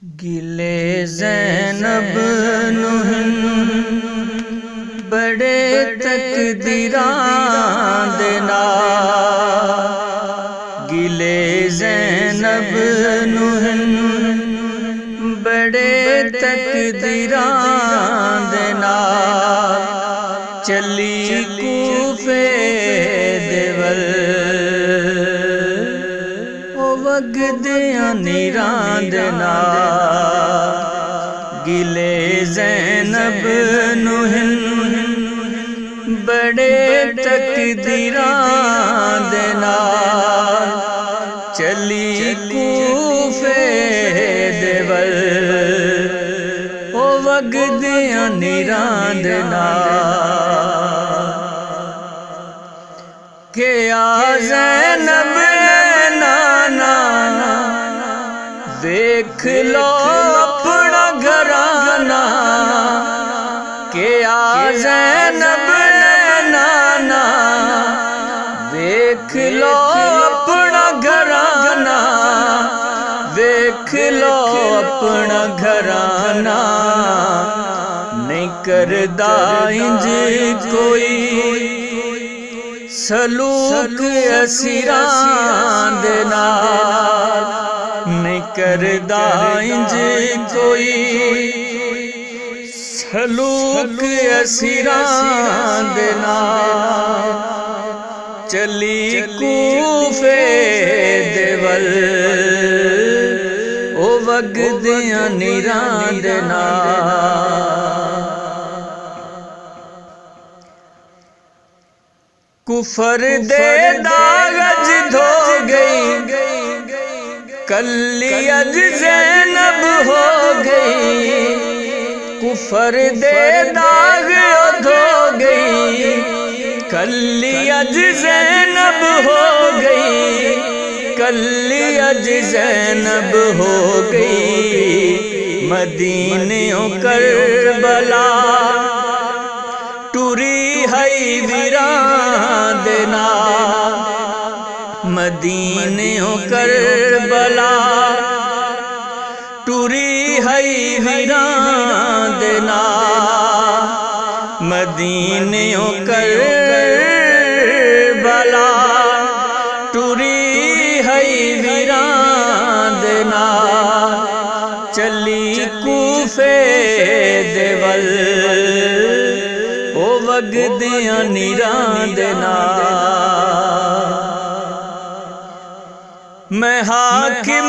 گلے زینب نو بڑے تقدیراں دے نال، گلے زینب نو بڑے تقدیراں دے نال، چلی کوفے دے ول او وگدیاں نیراں دے نال، گلے زینب نو بڑے تقدیراں دے نال، چلی کوفے دے ول او وگدیاں نیراں دے نال، کہ آ زینب نانا دیکھ لو اپنا گھرانہ، کہ آ زینب نانا دیکھ لو اپنا گھرانہ، دیکھ لو اپنا گھرانہ، نہیں کردا انج کوئی سلوک اسیراں دے نال، نہیں کردا انج کوئی سلوک اسیراں دے نال، چلی کوفے دے ول او وگدیاں نیراں دے نال، کفر دے داغ اج دھو گئی، کلی اج زینب ہو گئی، کفر دے داغ دھو گئی، کلی اج زینب ہو گئی، کلی اج زینب ہو گئی، مدینوں کربلا ٹری ہے ویراں دے نال، مدینوں کربلا ٹری ہے ویراں دے نال، مدینوں کربلا ٹری ہے ویراں دے نال، چلی کوفے دے ول او وگدیاں نیراں دے نال، میں حاکم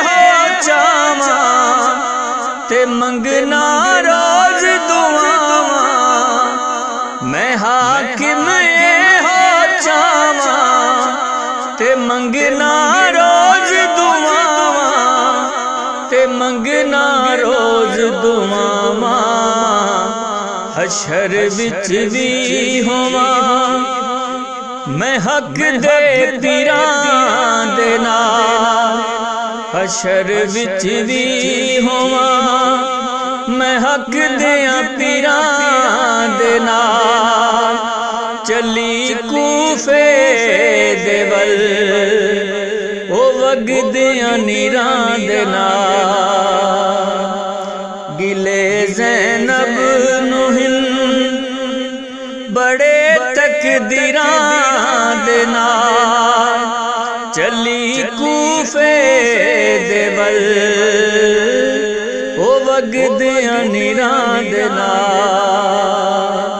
ہو چاواں تے منگنا روز دعاواں، میں حاکم ہو چاواں تے منگنا روز دعاواں، تے منگنا روز دعاواں، حشر وچ بھی ہوواں میں حق دے پیراں دے نال، حشر وچ بھی ہوواں میں حق دیاں پیراں دے نال، چلی کوفے دے ول او وگدیاں نیراں دے نال، گلے زینب نو بڑے تقدیراں دے نال، چلی کوفے دے ول او وگدیاں نیراں دے نال۔